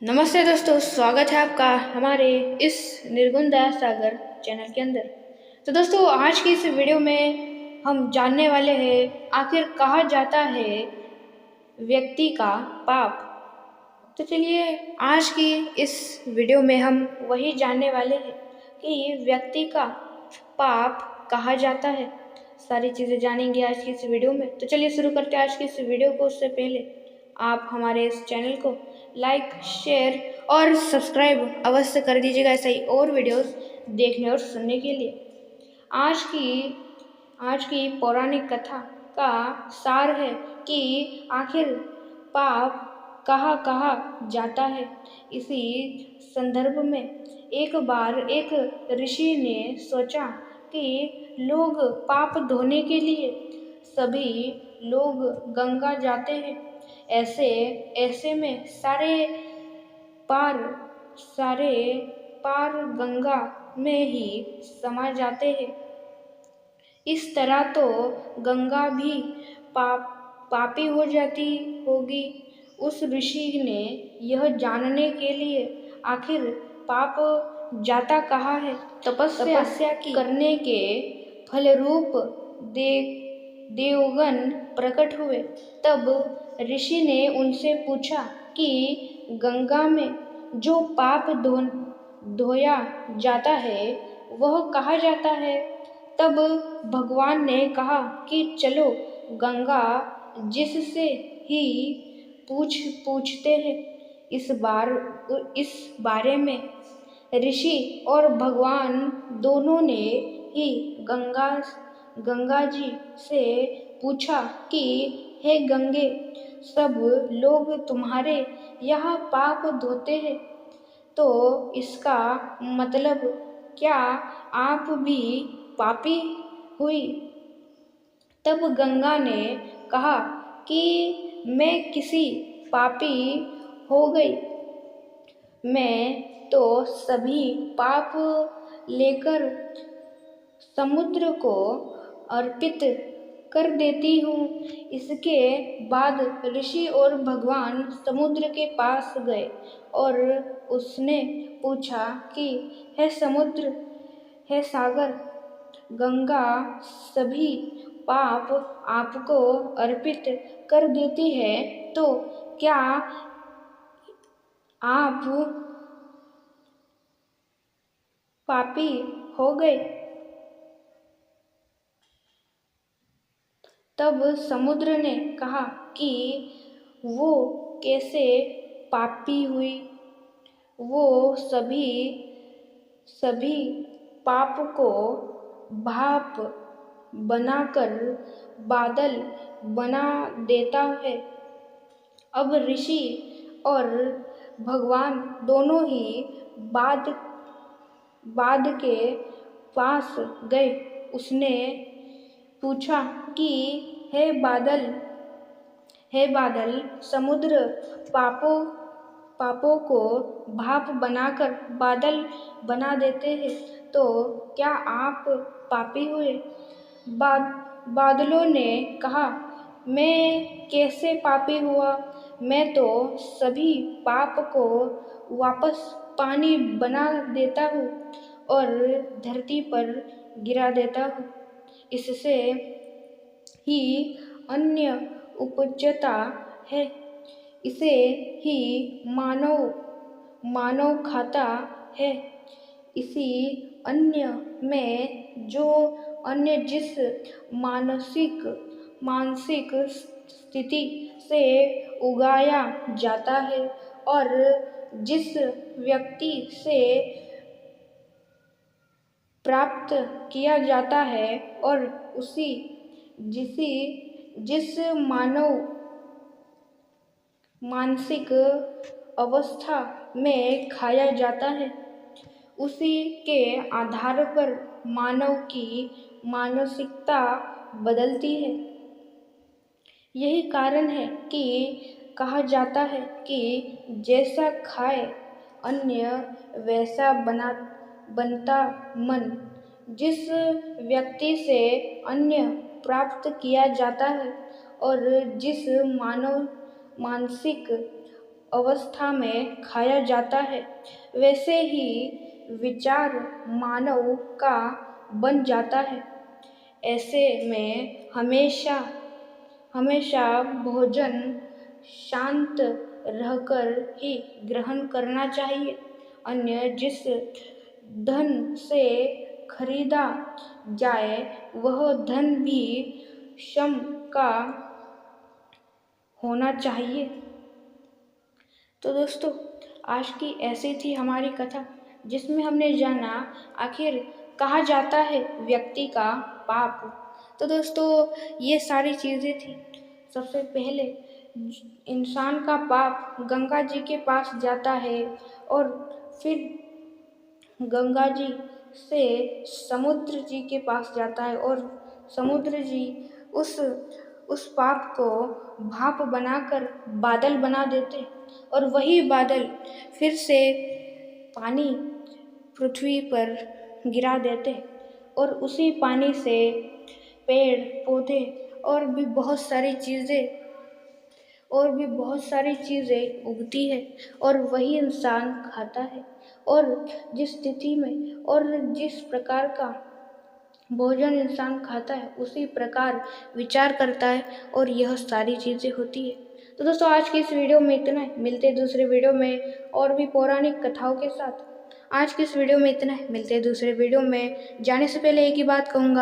नमस्ते दोस्तों, स्वागत है आपका हमारे इस निर्गुण दया सागर चैनल के अंदर। तो दोस्तों, आज की इस वीडियो में हम जानने वाले हैं आखिर कहा जाता है व्यक्ति का पाप। तो चलिए, आज की इस वीडियो में हम वही जानने वाले हैं कि व्यक्ति का पाप कहा जाता है। सारी चीज़ें जानेंगे आज की इस वीडियो में। तो चलिए शुरू करते हैं आज की इस वीडियो को। उससे पहले आप हमारे इस चैनल को लाइक, शेयर और सब्सक्राइब अवश्य कर दीजिएगा ऐसा ही और वीडियोस देखने और सुनने के लिए। आज की पौराणिक कथा का सार है कि आखिर पाप कहाँ कहा जाता है। इसी संदर्भ में एक बार एक ऋषि ने सोचा कि लोग पाप धोने के लिए सभी लोग गंगा जाते हैं। ऐसे में सारे पार गंगा में ही समा जाते हैं। इस तरह तो गंगा भी पापी हो जाती होगी। उस ऋषि ने यह जानने के लिए आखिर पाप जाता कहाँ है, तपस्या करने के फलरूप देवगण प्रकट हुए। तब ऋषि ने उनसे पूछा कि गंगा में जो पाप धोया जाता है वह कहा जाता है। तब भगवान ने कहा कि चलो गंगा जिससे ही पूछते हैं। इस बारे में ऋषि और भगवान दोनों ने ही गंगा जी से पूछा कि हे गंगे, सब लोग तुम्हारे यहाँ पाप धोते हैं, तो इसका मतलब क्या आप भी पापी हुई? तब गंगा ने कहा कि मैं किसी पापी हो गई। मैं तो सभी पाप लेकर समुद्र को अर्पित कर देती हूँ। इसके बाद ऋषि और भगवान समुद्र के पास गए और उसने पूछा कि हे समुद्र, हे सागर, गंगा सभी पाप आपको अर्पित कर देती है, तो क्या आप पापी हो गए? तब समुद्र ने कहा कि वो कैसे पापी हुई? वो सभी पाप को भाप बनाकर बादल बना देता है। अब ऋषि और भगवान दोनों ही बाद के पास गए। उसने पूछा कि हे बादल, समुद्र पापों को भाप बनाकर बादल बना देते हैं, तो क्या आप पापी हुए? बादलों ने कहा, मैं कैसे पापी हुआ? मैं तो सभी पाप को वापस पानी बना देता हूँ और धरती पर गिरा देता हूँ। इससे ही अन्न उपजता है। इसे ही मानव खाता है। इसी अन्न में जो अन्य जिस मानसिक स्थिति से उगाया जाता है और जिस व्यक्ति से प्राप्त किया जाता है और जिस मानसिक अवस्था में खाया जाता है, उसी के आधार पर मानव की मानसिकता बदलती है। यही कारण है कि कहा जाता है कि जैसा खाए अन्न वैसा बनता मन। जिस व्यक्ति से अन्न प्राप्त किया जाता है और जिस मानसिक अवस्था में खाया जाता है, वैसे ही विचार मानव का बन जाता है। ऐसे में हमेशा हमेशा भोजन शांत रहकर ही ग्रहण करना चाहिए, अन्य जिस धन से खरीदा जाए वह धन भी श्रम का होना चाहिए। तो दोस्तों, आज की ऐसी थी हमारी कथा, जिसमें हमने जाना आखिर कहा जाता है व्यक्ति का पाप। तो दोस्तों, ये सारी चीज़ें थी। सबसे पहले इंसान का पाप गंगा जी के पास जाता है और फिर गंगा जी से समुद्र जी के पास जाता है और समुद्र जी उस पाप को भाप बनाकर बादल बना देते और वही बादल फिर से पानी पृथ्वी पर गिरा देते और उसी पानी से पेड़ पौधे और भी बहुत सारी चीज़ें उगती है और वही इंसान खाता है। और जिस स्थिति में और जिस प्रकार का भोजन इंसान खाता है उसी प्रकार विचार करता है और यह सारी चीज़ें होती है। तो दोस्तों, आज की इस वीडियो में इतना है। मिलते हैं दूसरे वीडियो में और भी पौराणिक कथाओं के साथ। आज की इस वीडियो में इतना है। मिलते हैं दूसरे वीडियो में। जाने से पहले एक ही बात कहूँगा,